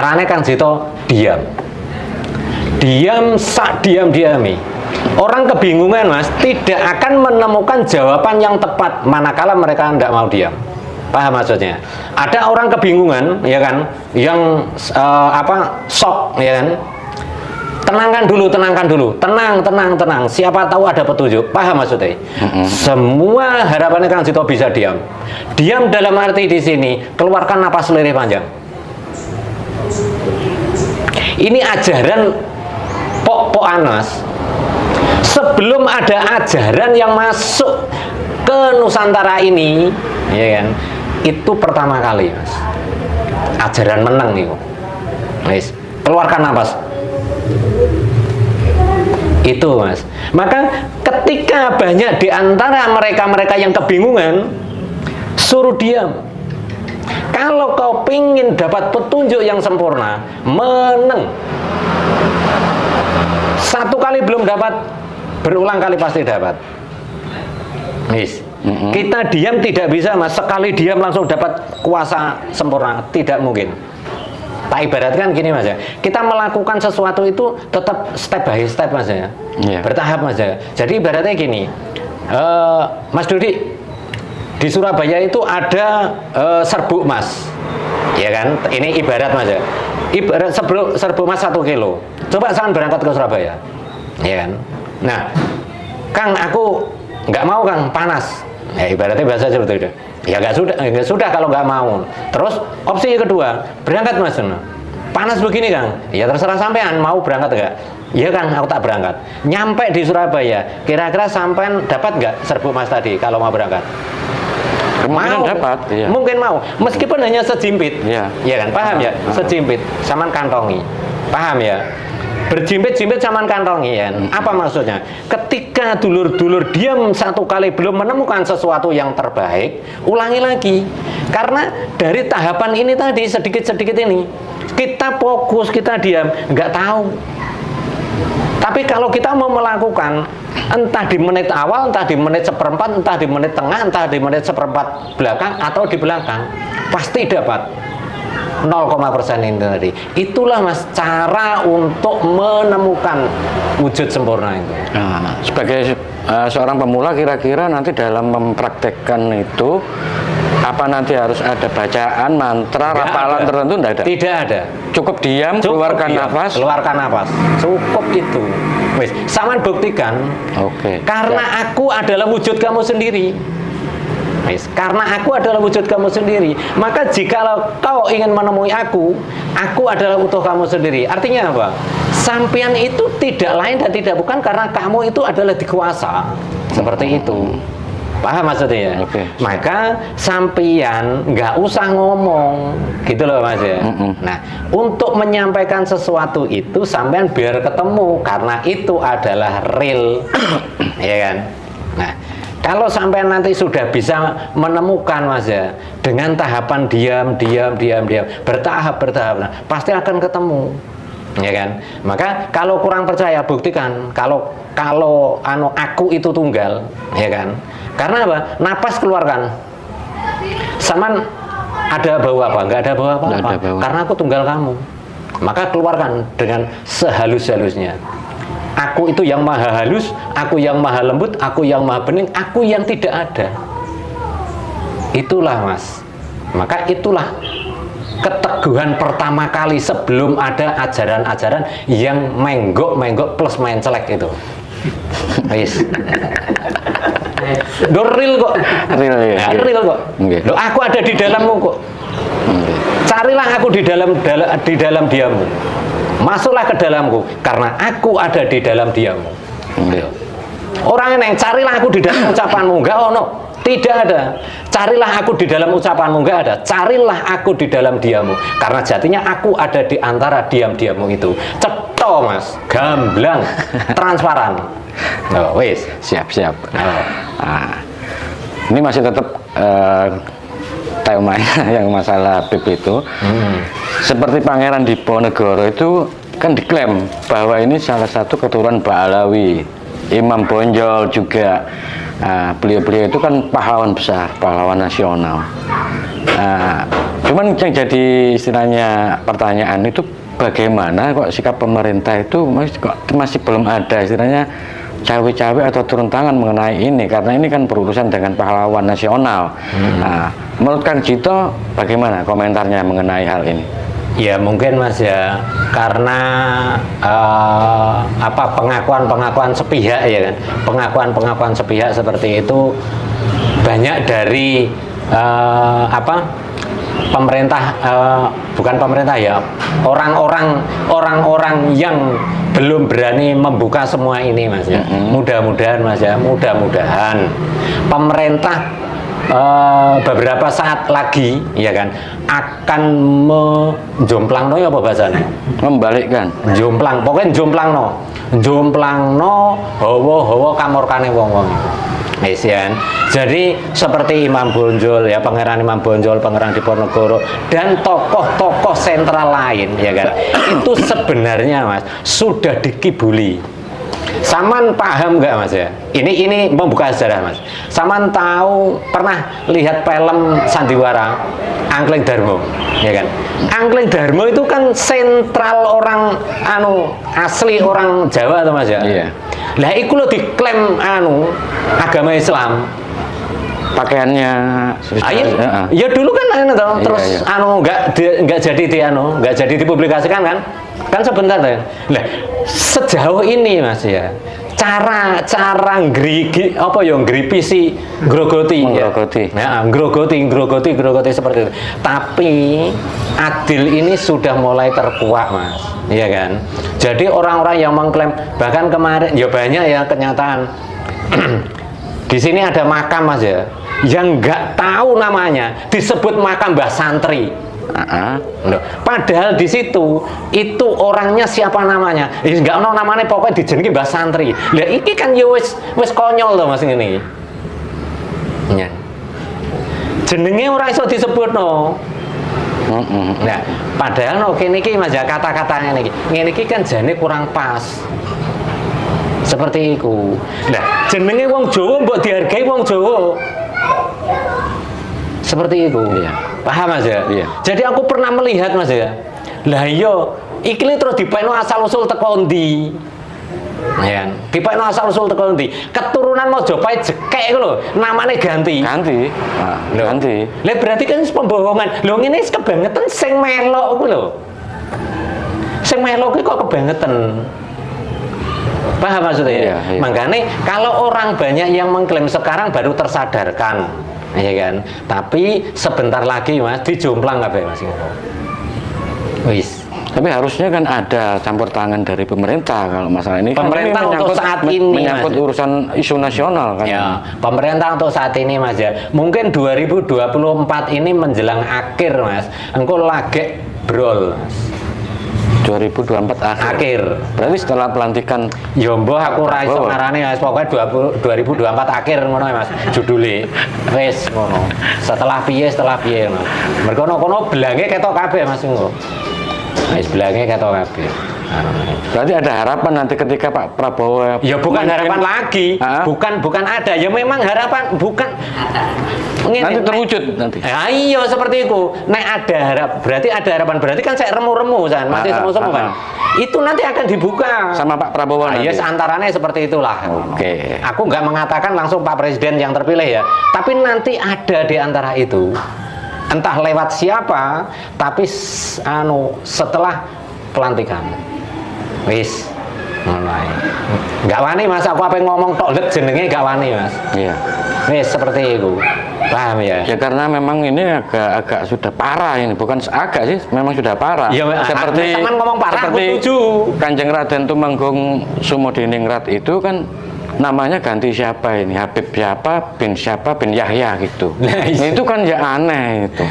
Caranya Kang Jito diam. Diam, sak diam-diami. Orang kebingungan Mas, tidak akan menemukan jawaban yang tepat manakala mereka tidak mau diam. Paham maksudnya? Ada orang kebingungan, ya kan, yang shock, ya kan. Tenangkan dulu, tenang. Siapa tahu ada petunjuk. Paham maksudnya? Semua harapannya Kang Jito bisa diam. Diam dalam arti di sini, keluarkan napas lirih panjang. Ini ajaran Pok Anas. Sebelum ada ajaran yang masuk ke Nusantara ini, ya kan, itu pertama kali Mas. Ajaran menang nih, Mas. Keluarkan napas. Itu Mas. Maka ketika banyak di antara mereka-mereka yang kebingungan, suruh diam. Kalau kau pingin dapat petunjuk yang sempurna, menang. Satu kali belum dapat, berulang kali pasti dapat. Yes. Kita diam tidak bisa Mas. Sekali diam langsung dapat kuasa sempurna, tidak mungkin. Tak ibaratkan gini Mas ya, kita melakukan sesuatu itu tetap step by step Mas ya, bertahap Mas ya. Jadi ibaratnya gini, Mas Dudi, di Surabaya itu ada serbuk emas, ya kan? Ini ibarat Mas ya, ibarat serbuk emas 1 kilo. Coba saya berangkat ke Surabaya, ya kan? Nah, Kang, aku nggak mau Kang, panas. Ya ibaratnya bahasa seperti itu. Ya nggak sudah kalau nggak mau. Terus opsi kedua, berangkat Mas. Panas begini Kang. Ya terserah sampean mau berangkat nggak? Iya Kang, aku tak berangkat. Nyampe di Surabaya, kira-kira sampean dapat nggak serbuk emas tadi kalau mau berangkat? Mau dapat, iya. Mungkin mau, meskipun hanya sejimpit, ya kan, paham ya, sejimpit, saman kantongi, paham ya, berjimpit-jimpit saman kantongi ya. Apa maksudnya? Ketika dulur-dulur diam satu kali belum menemukan sesuatu yang terbaik, ulangi lagi, karena dari tahapan ini tadi sedikit-sedikit ini, kita fokus, kita diam, nggak tahu. Tapi kalau kita mau melakukan, entah di menit awal, entah di menit seperempat, entah di menit tengah, entah di menit seperempat belakang, atau di belakang, pasti dapat 0,% ini tadi. Itulah Mas, cara untuk menemukan wujud sempurna itu. Nah, sebagai seorang pemula, kira-kira nanti dalam mempraktekkan itu, apa nanti harus ada bacaan, mantra, rapalan tertentu? Tidak ada. Cukup diam, keluarkan nafas. Keluarkan nafas. Cukup itu. Wis, saman buktikan. Oke. Karena aku adalah wujud kamu sendiri. Wis, karena aku adalah wujud kamu sendiri. Maka jika kau ingin menemui aku adalah utuh kamu sendiri. Artinya apa? Sampian itu tidak lain dan tidak bukan karena kamu itu adalah dikuasa. Seperti itu. Paham maksudnya ya? Okay. Maka sampian nggak usah ngomong, gitu loh Mas ya. Nah, untuk menyampaikan sesuatu itu sampean biar ketemu, karena itu adalah real, ya kan? Nah, kalau sampean nanti sudah bisa menemukan Mas ya, dengan tahapan diam, bertahap, nah, pasti akan ketemu, ya kan? Maka kalau kurang percaya, buktikan. Kalau aku itu tunggal, ya kan? Karena apa? Napas keluarkan. Saman ada bau apa? Nggak ada bau apa-apa. Karena aku tunggal kamu. Maka keluarkan dengan sehalus-halusnya. Aku itu yang maha halus, aku yang maha lembut, aku yang maha bening, aku yang tidak ada. Itulah Mas. Maka itulah keteguhan pertama kali sebelum ada ajaran-ajaran yang menggok plus main celek itu. Wis. Real kok. Real kok. Loh, aku ada di dalammu kok. Carilah aku di dalam diammu. Masuklah ke dalamku karena aku ada di dalam diammu. Orang yang carilah aku di dalam ucapanmu, enggak ono. Tidak ada. Carilah aku di dalam ucapanmu, enggak ada. Carilah aku di dalam diammu. Karena jatinya aku ada di antara diam-diammu itu. Cetho Mas, gamblang, transparan. Oh, wis, siap. Nah, ini masih tetap temanya yang masalah Habib itu. Seperti Pangeran Diponegoro itu kan diklaim bahwa ini salah satu keturunan Ba'alawi. Imam Bonjol juga. Beliau-beliau itu kan pahlawan besar, pahlawan nasional. Cuman yang jadi istilahnya pertanyaan itu bagaimana kok sikap pemerintah itu masih belum ada istilahnya cawe-cawe atau turun tangan mengenai ini, karena ini kan berurusan dengan pahlawan nasional. Nah, menurut Kang Jito bagaimana komentarnya mengenai hal ini? Ya mungkin Mas ya, karena pengakuan sepihak ya kan, pengakuan sepihak seperti itu banyak dari pemerintah, bukan pemerintah ya, orang-orang yang belum berani membuka semua ini Mas ya. Mudah-mudahan Mas ya, mudah-mudahan pemerintah beberapa saat lagi ya kan akan menjomplang ya apa bahasanya, membalikkan pokoknya jomplang no hawa kamorkane wong-wong ya. Jadi seperti Imam Bonjol ya, Pangeran Imam Bonjol, Pangeran Diponegoro dan tokoh-tokoh sentral lain ya kan, itu sebenarnya Mas sudah dikibuli. Saman paham nggak Mas ya? Ini membuka sejarah Mas. Saman tahu pernah lihat film Sandiwara Angkleng Darmo, ya kan? Angkleng Darmo itu kan sentral orang asli orang Jawa tuh Mas ya. Iya. Lah iku lo diklaim agama Islam. Pakaiannya ya dulu kan terus nggak jadi dipublikasikan kan sebentar ya. Lah sejauh ini Mas ya, cara ngripisi grogoti seperti itu. Tapi adil ini sudah mulai terkuak Mas, iya kan? Jadi orang-orang yang mengklaim, bahkan kemarin ya banyak ya kenyataan di sini ada makam Mas ya, yang nggak tahu namanya disebut makam Mbah Santri. Padahal di situ itu orangnya siapa namanya? Nggak tahu namanya, pokoknya dijenengi Mbah Santri. Lah iki kan ya wis konyol loh Mas ini. Ya. Jenenge ora iso disebut no. Nah, padahal kene iki Mas ya, kata-katanya ngene iki kan jane kurang pas. Seperti itu. Nah, jenenge wong Jawa mbok dihargai wong Jawa. Seperti itu. Iya. Paham Mas ya? Iya. Jadi aku pernah melihat Mas ya. Lah iya, iki terus dipekno asal usul teko ndi. Ya, dipekno asal usul teko ndi. Keturunan Mojopahit jekek iku lho, namane ganti. Ganti. Ganti. Lah berarti kan pembohongan. Lho ngene wis kebangetan sing melok kuwi lho. Sing melok kuwi kok kebangetan. Paham maksudnya? Iya, iya. Makanya kalau orang banyak yang mengklaim sekarang baru tersadarkan, ya kan? Tapi sebentar lagi Mas dijomplang kabeh Mas. Wis. Tapi harusnya kan ada campur tangan dari pemerintah kalau masalah ini. Pemerintah kan untuk saat ini menyangkut Mas, urusan isu nasional kan. Ya, pemerintah untuk saat ini Mas ya. Mungkin 2024 ini menjelang akhir Mas. Engko lagi brol Mas. 2024 akhir. Berarti setelah pelantikan Yombo aku ra iso ngarane Mas, pokoknya 2024 akhir ngono Mas judule. Wis ngono. Setelah piye Mas. Mergo kono belange ketok kabeh Mas engko. Wis belange ketok kabeh. Berarti ada harapan nanti ketika Pak Prabowo ya bukan harapan lagi, bukan ada, ya memang harapan bukan nanti terwujud nanti. Iya seperti itu. Berarti ada harapan, berarti kan saya remu-remu kan, masih semu-semu kan. Itu nanti akan dibuka sama Pak Prabowo nanti. Ya seantaranya seperti itulah. Oke. Aku nggak mengatakan langsung Pak Presiden yang terpilih ya, tapi nanti ada di antara itu. Entah lewat siapa, tapi setelah pelantikan. Wis nggak wani Mas, aku apa yang ngomong tok let jenenge nggak wani Mas. Iya. Wis seperti itu. Paham ya? Ya karena memang ini agak sudah parah ini, bukan agak sih, memang sudah parah. Ya, seperti teman ngomong parah, seperti aku setuju. Kanjeng Raden Tumenggung Sumodiningrat itu kan namanya ganti siapa ini, Habib siapa bin Yahya gitu. Nah, itu kan ya aneh itu.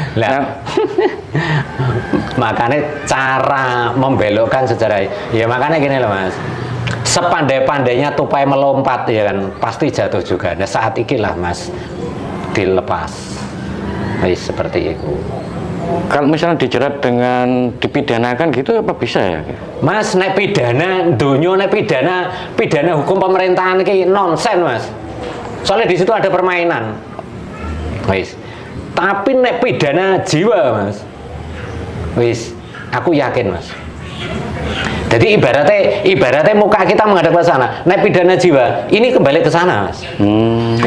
Makanya cara membelokkan sejarah ya makanya gini loh Mas, sepandai-pandainya tupai melompat ya kan pasti jatuh juga. Nah saat inilah Mas dilepas seperti itu. Kalau misalnya dijerat dengan dipidanakan gitu apa bisa ya Mas? Nek pidana dunia, nek pidana hukum pemerintahan ini nonsen Mas, soalnya di situ ada permainan. Tapi nek pidana jiwa, Mas, wis, aku yakin, Mas. Jadi ibaratnya muka kita menghadap ke sana. Nek pidana jiwa, ini kembali ke sana, Mas.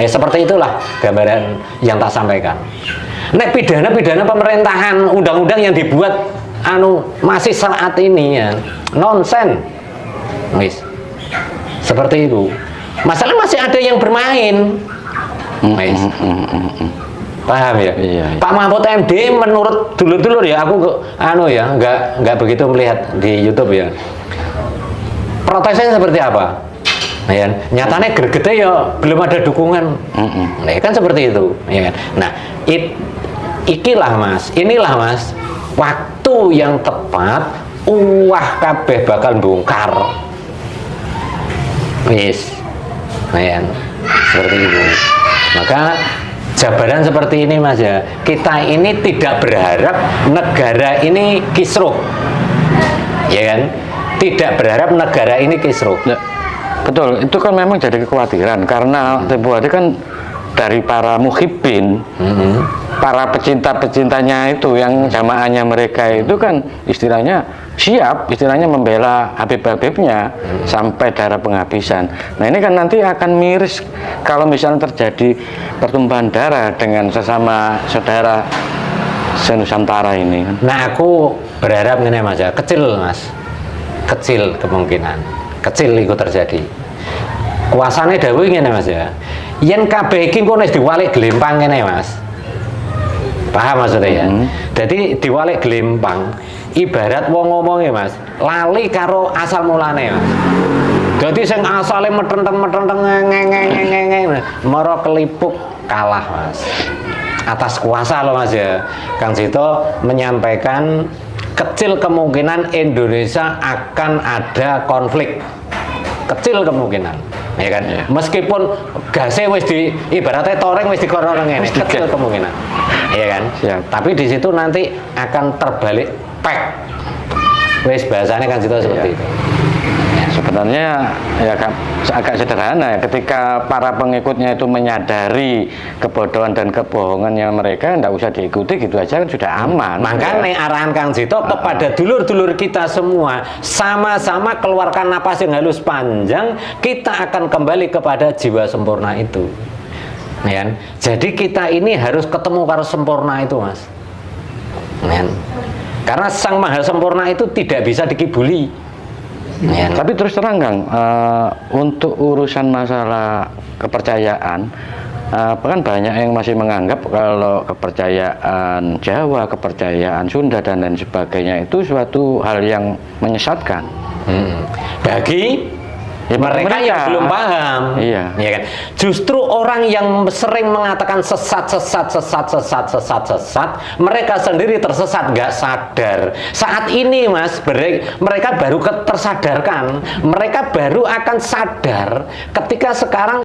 Seperti itulah gambaran yang tak sampaikan. Nek pidana pemerintahan, undang-undang yang dibuat masih saat ini ya, nonsen. Wis. Seperti itu. Masalah masih ada yang bermain. Wis. Paham ya? Iya. Pak Mahfud MD menurut dulur-dulur ya, aku nggak begitu melihat di YouTube ya. Protesnya seperti apa? Nah, ya, nyatanya gregetnya ya belum ada dukungan. Nah, kan seperti itu, ya kan? Nah, inilah Mas, waktu yang tepat, kabeh bakal bongkar. Wis. Nah, ya, seperti itu. Maka jabaran seperti ini, Mas ya. Kita ini tidak berharap negara ini kisruh. Ya kan? Tidak berharap negara ini kisruh. Ya, betul, itu kan memang jadi kekhawatiran karena tempo hari kan dari para muhibbin, para pecinta-pecintanya itu yang jamaahnya mereka itu kan istilahnya siap, istilahnya membela Habib-Habibnya sampai darah penghabisan. Nah ini kan nanti akan miris kalau misalnya terjadi pertumpahan darah dengan sesama saudara se-Nusantara ini. Nah aku berharap ini Mas ya, kecil kemungkinan, kecil itu terjadi. Kuasane dawuh ngene Mas ya. Yen kabeh iki engko wis diwalik glempang ngene Mas. Paham maksudnya ya? Jadi diwalik glempang, ibarat wong ngomongnya Mas, lali karo asal mulane Mas. Jadi sing asale metenteng-metenteng ngeng mara kelipuk kalah Mas. Atas kuasa loh Mas ya. Kang Sito menyampaikan kecil kemungkinan Indonesia akan ada konflik. Kecil kemungkinan, ya kan? Ya. Meskipun gasnya wis ibaratnya toreng wis dikorong ini, kecil kemungkinan, ya kan? Ya. Tapi di situ nanti akan terbalik pek. Wis bahasanya kan situ seperti itu. Ya. Sebenarnya ya agak sederhana ya, ketika para pengikutnya itu menyadari kebodohan dan kebohongannya mereka, tidak usah diikuti, gitu aja kan sudah aman. Makanya ya. Arahan Kang Sito kepada dulur-dulur kita semua, sama-sama keluarkan napas yang halus panjang, kita akan kembali kepada jiwa sempurna itu. Ya. Jadi kita ini harus ketemu karo sempurna itu Mas. Ya. Karena Sang Maha Sempurna itu tidak bisa dikibuli. Ya. Tapi terus terang Kang, untuk urusan masalah kepercayaan, kan banyak yang masih menganggap kalau kepercayaan Jawa, kepercayaan Sunda dan lain sebagainya itu suatu hal yang menyesatkan. Bagi mereka yang belum paham, iya. Ya kan? Justru orang yang sering mengatakan sesat, mereka sendiri tersesat, nggak sadar. Saat ini Mas, mereka baru tersadarkan, mereka baru akan sadar ketika sekarang